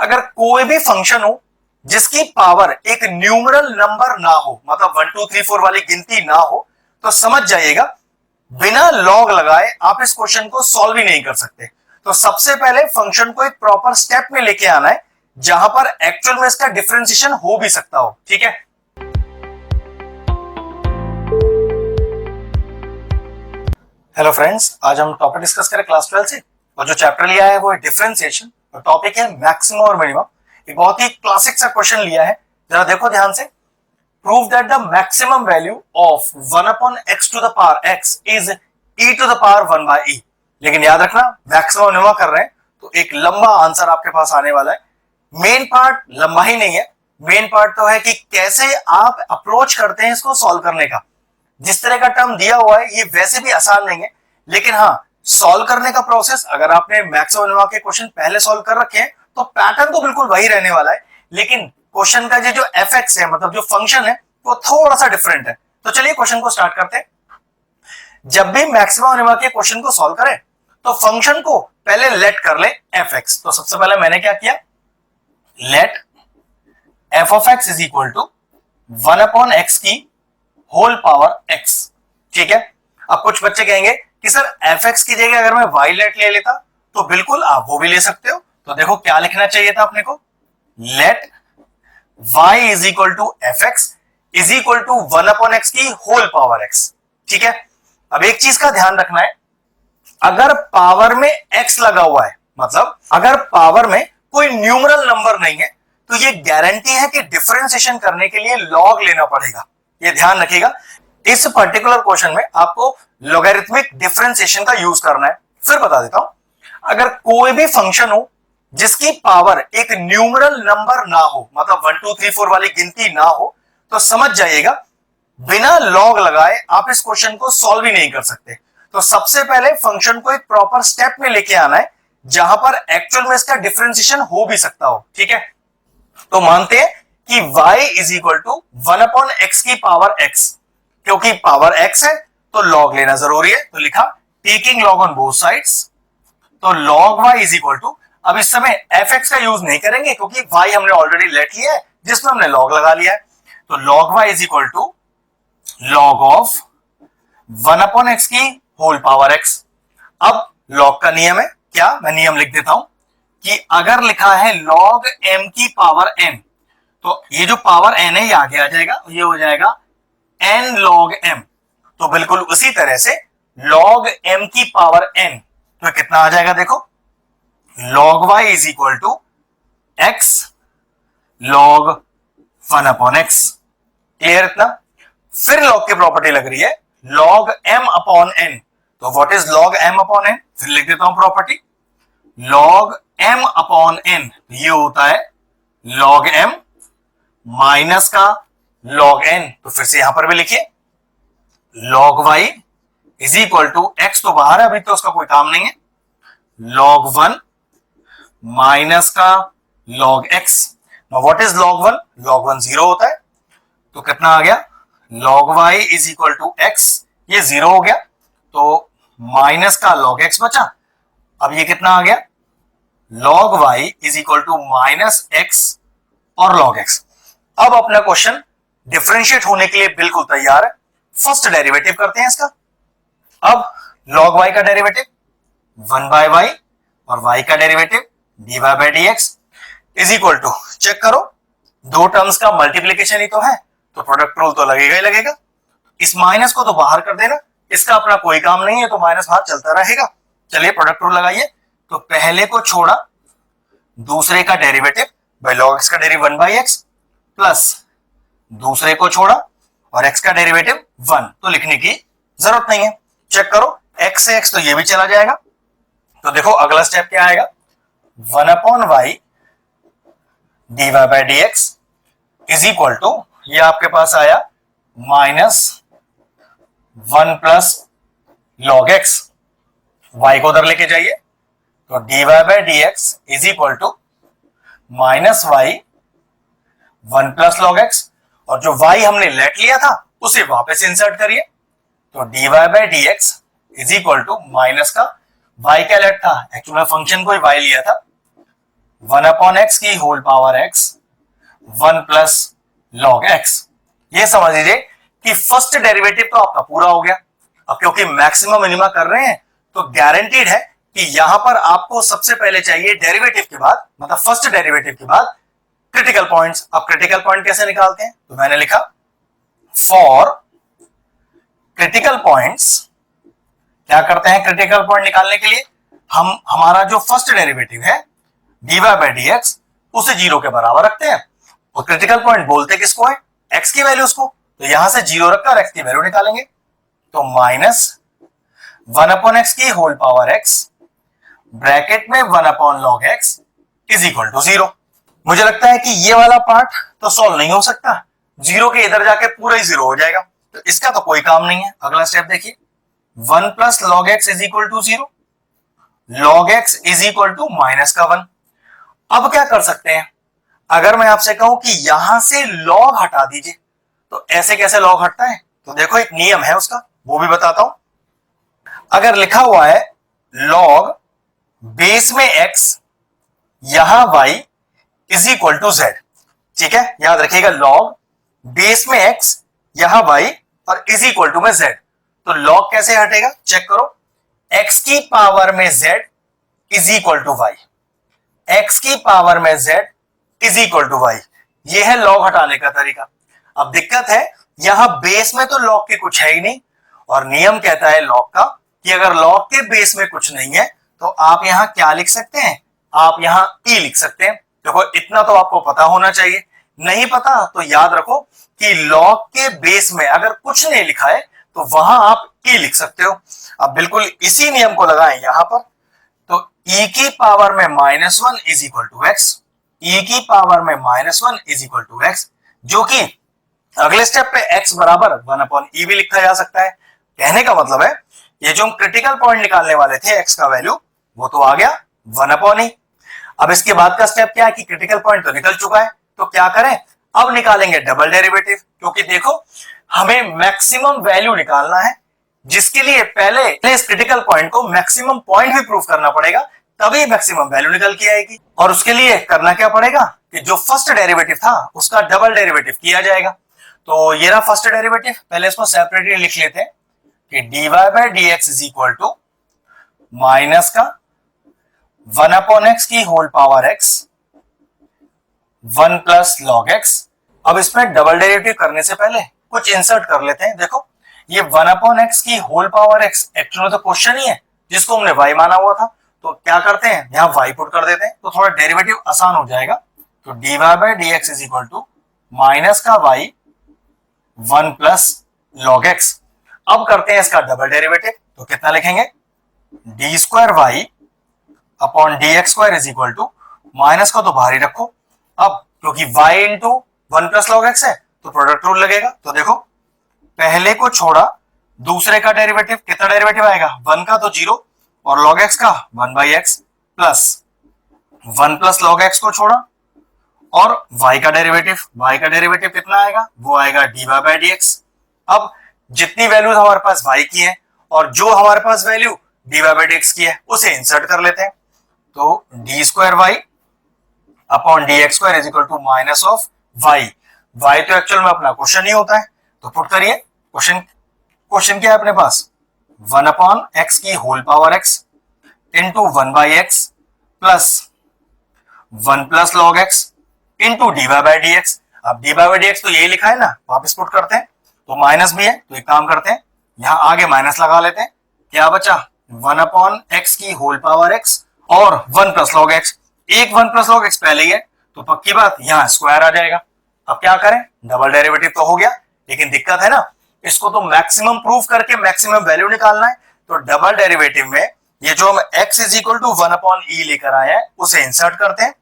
अगर कोई भी फंक्शन हो जिसकी पावर एक न्यूमरल नंबर ना हो, मतलब 1 2 3 4 वाली गिनती ना हो, तो समझ जाइएगा बिना लॉग लगाए आप इस क्वेश्चन को सॉल्व ही नहीं कर सकते। तो सबसे पहले फंक्शन को एक प्रॉपर स्टेप में लेके आना है जहां पर एक्चुअल में इसका डिफरेंशिएशन हो भी सकता हो। ठीक है, हेलो फ्रेंड्स, आज हम टॉपिक डिस्कस करें क्लास 12 से, और जो चैप्टर लिया है वो है डिफरेंशिएशन और टॉपिक है मैक्सिमम और मिनिमम। एक बहुत ही क्लासिक सा क्वेश्चन लिया है, जरा देखो ध्यान से। Prove that the maximum value of 1 upon x to the power x is e to the power 1 by e। लेकिन याद रखना मैक्सिमम मिनिमम कर रहे हैं तो एक लंबा आंसर आपके पास आने वाला है। मेन पार्ट लंबा ही नहीं है, मेन पार्ट तो है कि कैसे आप अप्रोच करते हैं इसको सॉल्व करने का। जिस तरह का टर्म दिया हुआ है ये वैसे भी आसान नहीं है, लेकिन हाँ सॉल्व करने का प्रोसेस, अगर आपने मैक्सिमम मिनिमम के क्वेश्चन पहले सॉल्व कर रखे हैं तो पैटर्न तो बिल्कुल वही रहने वाला है, लेकिन क्वेश्चन का जो एफएक्स है, मतलब जो फंक्शन है, वो थोड़ा सा डिफरेंट है। तो चलिए क्वेश्चन को स्टार्ट करते हैं। जब भी मैक्सिमम मिनिमम के क्वेश्चन को सॉल्व करें तो फंक्शन को पहले लेट कर ले एफएक्स। तो सबसे पहले मैंने क्या किया, let f of x is equal to 1 upon x की होल पावर एक्स। ठीक है, अब कुछ बच्चे कहेंगे कि सर एफ एक्स की जगह अगर मैं वाई लेट ले लेता, तो बिल्कुल आप वो भी ले सकते हो। तो देखो क्या लिखना चाहिए था अपने को, let y is equal to f x is equal to 1 upon x की होल पावर x। ठीक है, अब एक चीज का ध्यान रखना है, अगर पावर में x लगा हुआ है, मतलब अगर पावर में कोई न्यूमरल नंबर नहीं है, तो ये गारंटी है कि डिफरेंशिएशन करने के लिए लॉग लेना पड़ेगा। ये ध्यान रखिएगा, इस पर्टिकुलर क्वेश्चन में आपको लॉगरिथमिक डिफरेंशिएशन का यूज करना है। फिर बता देता हूं, अगर कोई भी फंक्शन हो जिसकी पावर एक न्यूमरल नंबर ना हो, मतलब 1 2 3 4 वाली गिनती ना हो, तो समझ जाइएगा बिना लॉग लगाए आप इस क्वेश्चन को सॉल्व ही नहीं कर सकते। तो सबसे पहले फंक्शन को एक प्रॉपर स्टेप में लेके आना है जहां पर एक्चुअल में इसका डिफरेंशिएशन हो भी सकता हो। ठीक है, तो मानते हैं कि y is equal to 1 upon x की पावर x। क्योंकि पावर x है तो लॉग लेना जरूरी है, तो लिखा taking log on both sides. तो log y is equal to, अब इस समय fx का यूज नहीं करेंगे क्योंकि y हमने ऑलरेडी लेट लिया है जिसमें हमने लॉग लगा लिया है। तो log y is equal to log of 1 upon x की होल पावर x। अब लॉग का नियम है क्या, मैं नियम लिख देता हूं कि अगर लिखा है log m की पावर n, तो ये जो पावर n है ये आगे आ जाएगा, ये हो जाएगा n log m। तो बिल्कुल उसी तरह से log m की पावर n, तो कितना आ जाएगा देखो, log y is equal to x log 1 upon x। Clear इतना। फिर log की प्रॉपर्टी लग रही है log m अपॉन n। तो what is log m upon n, फिर लिख देता हूं property, log m upon n ये होता है log m माइनस का log n। तो फिर से यहां पर भी लिखिए log y is equal to x, तो बाहर है अभी तो उसका कोई काम नहीं है, log 1 माइनस का log x। Now what is log 1, log 1 zero होता है, तो कितना आ गया log y is equal to x, ये जीरो हो गया तो माइनस का log x बचा। अब ये कितना आ गया log y is equal to minus x और log x। अब अपना क्वेश्चन डिफरेंशिएट होने के लिए बिल्कुल तैयार है। फर्स्ट डेरिवेटिव करते हैं इसका। अब log y का डेरिवेटिव 1 बाय y और y का derivative dy by dx is equal to, check करो दो टर्म्स का मल्टीप्लीकेशन ही तो है, तो प्रोडक्ट रूल तो लगेगा ही लगेगा। इस माइनस को तो बाहर कर देना, इसका अपना कोई काम नहीं है तो माइनस बाहर चलता रहेगा। चलिए प्रोडक्ट रूल लगाइए, तो पहले को छोड़ा दूसरे का डेरिवेटिव बाय log x का डेरिवेटिव 1 बाय x प्लस दूसरे को छोड़ा और x का डेरिवेटिव 1, तो लिखने की जरूरत नहीं है। चेक करो x से x तो ये भी चला जाएगा, तो देखो अगला स्टेप क्या आएगा, 1 upon y dy by dx is equal to, ये आपके पास आया minus 1 plus log x। y को उधर लेके जाइए, तो dy by dx is equal to minus y 1 plus log x, और जो y हमने लेट लिया था उसे वापस इंसर्ट करिए, तो dy by dx is equal to minus का y क्या लेट था, एक्चुअली फंक्शन को y लिया था, 1 अपॉन एक्स की whole power x 1 plus log x. ये समझ लीजिए कि फर्स्ट डेरिवेटिव तो आपका पूरा हो गया। अब क्योंकि मैक्सिमम मिनिमा कर रहे हैं तो गारंटीड है कि यहां पर आपको सबसे पहले चाहिए डेरिवेटिव के बाद, मतलब फर्स्ट डेरिवेटिव के बाद क्रिटिकल पॉइंट्स। अब क्रिटिकल पॉइंट कैसे निकालते हैं, तो मैंने लिखा फॉर क्रिटिकल पॉइंट्स। क्या करते हैं क्रिटिकल पॉइंट निकालने के लिए, हम हमारा जो फर्स्ट डेरिवेटिव है dy बाई डी एक्स उसे जीरो के बराबर रखते हैं। और क्रिटिकल पॉइंट बोलते किसको है, x की वैल्यूज को। तो यहां से जीरो रखकर x की वैल्यू निकालेंगे। तो माइनस 1 अपॉन एक्स की होल पावर x ब्रैकेट में 1 upon log x is equal to 0। मुझे लगता है कि ये वाला पार्ट तो सॉल्व नहीं हो सकता, जीरो के इधर जाके पूरा ही जीरो हो जाएगा, तो इसका तो कोई काम नहीं है। अगला स्टेप देखिए, 1 plus log x is equal to 0, log x is equal to minus का 1। अब क्या कर सकते हैं, अगर मैं आपसे कहूं कि यहां से लॉग हटा दीजिए तो ऐसे कैसे लॉग हटता है, तो देखो एक नियम है उसका, वो भी बताता हूं। अगर लिखा हुआ है लॉग बेस में x यहां y is equal to z, ठीक है, याद रखिएगा लॉग बेस में x यहां y और इज इक्वल टू में z। तो लॉग कैसे हटेगा, चेक करो, x की पावर में z is equal to y, x की पावर में z is equal to y। ये है लॉग हटाने का तरीका। अब दिक्कत है यहां बेस में तो लॉग के कुछ है ही नहीं, और नियम कहता है लॉग का कि अगर लॉग के बेस में कुछ नहीं है तो आप यहां क्या लिख सकते हैं, आप यहां e लिख सकते हैं। देखो इतना तो आपको पता होना चाहिए, नहीं पता तो याद रखो कि लॉग के बेस में अगर कुछ नहीं लिखा है तो वहां आप e लिख सकते हो। अब बिल्कुल इसी नियम को लगाएं यहां पर, तो e की पावर में -1 is equal to x, e की पावर में -1 इज इक्वल टू एक्स, जो कि अगले स्टेप पे x बराबर 1 अपॉन ई भी लिखा जा सकता है। कहने का मतलब है ये जो हम क्रिटिकल पॉइंट निकालने वाले थे x का वैल्यू वो तो आ गया 1 अपॉन ई। अब इसके बाद का स्टेप क्या है कि क्रिटिकल पॉइंट तो निकल चुका है, तो क्या करें, अब निकालेंगे डबल डेरिवेटिव, क्योंकि देखो हमें मैक्सिमम वैल्यू निकालना है, जिसके लिए पहले इस क्रिटिकल पॉइंट को मैक्सिमम पॉइंट भी प्रूव करना पड़ेगा, तभी मैक्सिमम वैल्यू निकल के आएगी। और उसके लिए करना क्या पड़ेगा कि जो फर्स्ट डेरिवेटिव था उसका डबल डेरिवेटिव किया जाएगा। तो ये रहा फर्स्ट डेरिवेटिव, पहले इसको सेपरेटली लिख लेते हैं कि dy by D x is equal to minus का 1 अपॉन एक्स की whole power x 1 plus log x। अब इसमें डबल डेरिवेटिव करने से पहले कुछ इंसर्ट कर लेते हैं। देखो ये 1 अपॉन एक्स की होल पावर x एक्चुअली तो क्वेश्चन ही है जिसको हमने y माना हुआ था, तो क्या करते हैं यहां y पुट कर देते हैं, तो थोड़ा डेरिवेटिव आसान हो जाएगा। तो dy by D x is equal to minus का y 1 प्लस लॉग x। अब करते हैं इसका डबल डेरिवेटिव, तो कितना लिखेंगे, d square Y upon D x square is equal to, minus का तो बाहर ही रखो, अब क्योंकि y into 1 plus log x है तो प्रोडक्ट रूल लगेगा। तो देखो पहले को छोड़ा दूसरे का डेरिवेटिव, कितना डेरिवेटिव आएगा 1 का तो 0 और लॉग x का 1 by x plus 1 plus log x को छोड़ा और y का डेरिवेटिव कितना आएगा, वो आएगा dy बाई डी एक्स। अब जितनी वैल्यूज हमारे पास y की है और जो हमारे पास value dy by D X की है उसे इंसर्ट कर लेते हैं। तो D square Y upon D x square is equal to minus of y तो एक्चुअल में अपना क्वेश्चन ही होता है, तो पुट करिए क्वेश्चन क्या है अपने पास, 1 अपॉन एक्स की whole power x into 1 by x plus 1 plus log x into d by D x. अब डी बाई डी एक्स तो यही लिखा है ना, वापस पुट करते हैं, तो माइनस भी है तो एक काम करते हैं यहां आगे माइनस लगा लेते हैं, क्या बचा 1 अपॉन एक्स की होल पावर x और 1 प्लस लॉग x। एक 1 प्लस लॉग x पहले ही है तो पक्की बात यहां स्क्वायर आ जाएगा। अब क्या करें, डबल डेरिवेटिव तो हो गया, लेकिन दिक्कत है ना, इसको तो मैक्सिमम प्रूफ करके मैक्सिमम वैल्यू निकालना है। तो डबल डेरिवेटिव में ये जो हम x is equal to 1 upon E लेकर आए हैं उसे इंसर्ट करते हैं।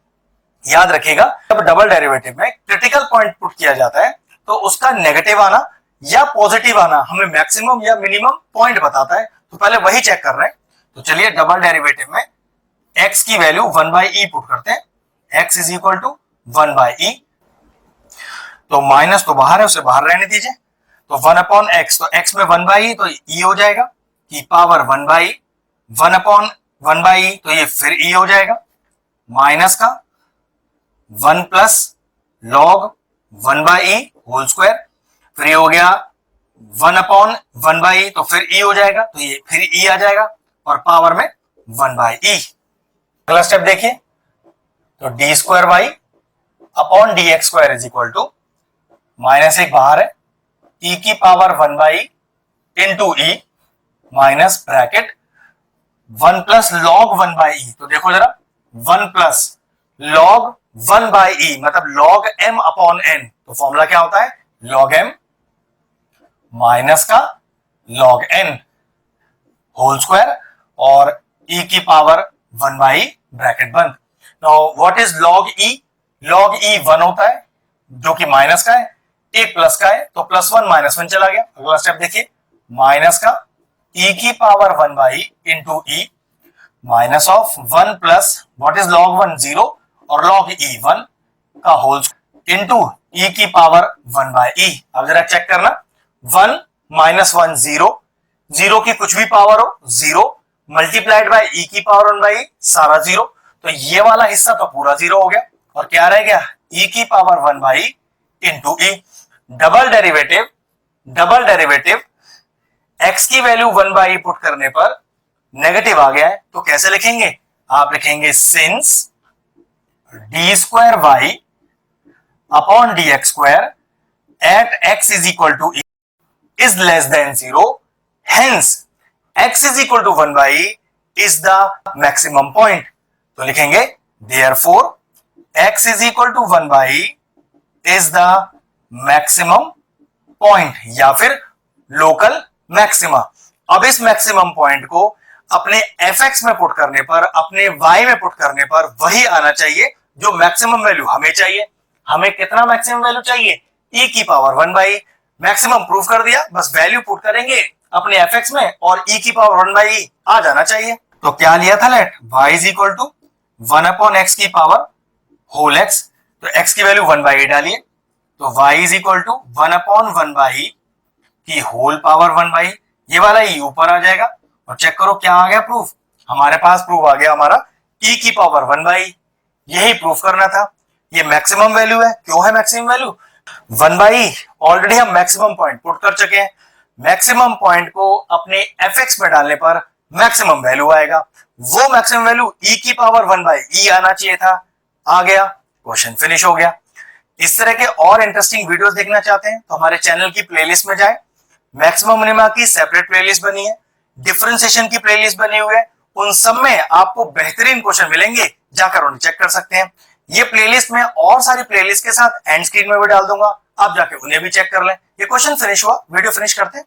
याद रखिएगा जब डबल डेरिवेटिव में क्रिटिकल पॉइंट पुट किया जाता है तो उसका नेगेटिव आना या पॉजिटिव आना हमें मैक्सिमम या मिनिमम पॉइंट बताता है, तो पहले वही चेक कर रहे हैं। तो चलिए डबल डेरिवेटिव में x की वैल्यू 1 बाई ई पुट करते हैं, x is equal to 1 by ई, तो माइनस तो बाहर है उसे बाहर रहने दीजिए। तो 1 अपॉन एक्स, तो x में 1 बाई ई तो e हो जाएगा, की पावर 1 बाई 1 अपॉन 1 बाई ई तो ये फिर e हो जाएगा, माइनस का 1 plus log 1 by e whole square, फिर ये हो गया 1 अपॉन 1 बाई ई, तो फिर ई हो जाएगा, तो ये फिर ई आ जाएगा और पावर में 1 बाई ई। अगला स्टेप देखिए, तो D square Y upon D x square is equal to minus एक बाहर है ई की power 1 by into E minus bracket 1 plus log 1 by ई। तो देखो जरा 1 प्लस लॉग 1 बाई ई मतलब लॉग m अपॉन n, तो फॉर्मूला क्या होता है लॉग m माइनस का लॉग n होल स्क्वायर और e की पावर 1 बाई ब्रैकेट बंद। Now what is log e? Log e 1 होता है जो कि माइनस का है, a प्लस का है तो प्लस 1 माइनस 1 चला गया। अगला स्टेप देखिए, माइनस का e की power 1 by into E minus of 1 plus what is log 1 0 और लॉग e 1 का होल इंटू e की पावर 1 बाई ई। अब जरा चेक करना 1 माइनस 1 0, 0 की कुछ भी पावर हो 0 मल्टीप्लाइड बाय e की पावर 1 बाई सारा 0, तो ये वाला हिस्सा तो पूरा 0 हो गया और क्या रह गया e की power 1 by into E. Double derivative x की वैल्यू 1 बाई पुट करने पर नेगेटिव आ गया है, तो कैसे लिखेंगे? आप लिखेंगे since d square Y upon D x square at x is equal to e is less than 0, hence x is equal to 1 by is the maximum point. तो लिखेंगे therefore x is equal to 1 by is the maximum point या फिर local maxima. अब इस maximum point को अपने fx में put करने पर, अपने y में पुट करने पर वही आना चाहिए जो मैक्सिमम वैल्यू हमें चाहिए। हमें कितना मैक्सिमम वैल्यू चाहिए? e की पावर 1 बाई। मैक्सिमम प्रूव कर दिया, बस वैल्यू पुट करेंगे अपने fx में और e की पावर 1 बाई आ जाना चाहिए। तो क्या लिया था let y is equal to 1 upon x की पावर होल x, तो x की वैल्यू 1 बाई डालिए, तो y is equal to 1 upon 1 by की होल पावर 1 बाई, ये वाला e ऊपर आ जाएगा और चेक करो क्या आ गया प्रूफ, हमारे पास प्रूफ आ गया हमारा e की पावर 1 बाई। यही प्रूफ करना था, ये मैक्सिमम वैल्यू है। क्यों है मैक्सिमम वैल्यू? 1 बाई ऑलरेडी हम मैक्सिमम पॉइंट पुट कर चुके हैं, मैक्सिमम पॉइंट को अपने fx में डालने पर मैक्सिमम वैल्यू आएगा, वो मैक्सिमम वैल्यू e की पावर 1 बाई ई आना चाहिए था, आ गया, क्वेश्चन फिनिश हो गया। इस तरह के और इंटरेस्टिंग वीडियोस देखना चाहते हैं तो हमारे चैनल की प्लेलिस्ट में जाएं, मैक्सिमम मिनिमा की सेपरेट प्लेलिस्ट बनी है, डिफरेंशिएशन की प्लेलिस्ट बनी हुई है, उन सब में आपको बेहतरीन क्वेश्चन मिलेंगे, जाकर उन्हें चेक कर सकते हैं। ये प्लेलिस्ट में और सारी प्लेलिस्ट के साथ एंड स्क्रीन में भी डाल दूंगा, आप जाके उन्हें भी चेक कर लें। ये क्वेश्चन फिनिश हुआ, वीडियो फिनिश करते हैं।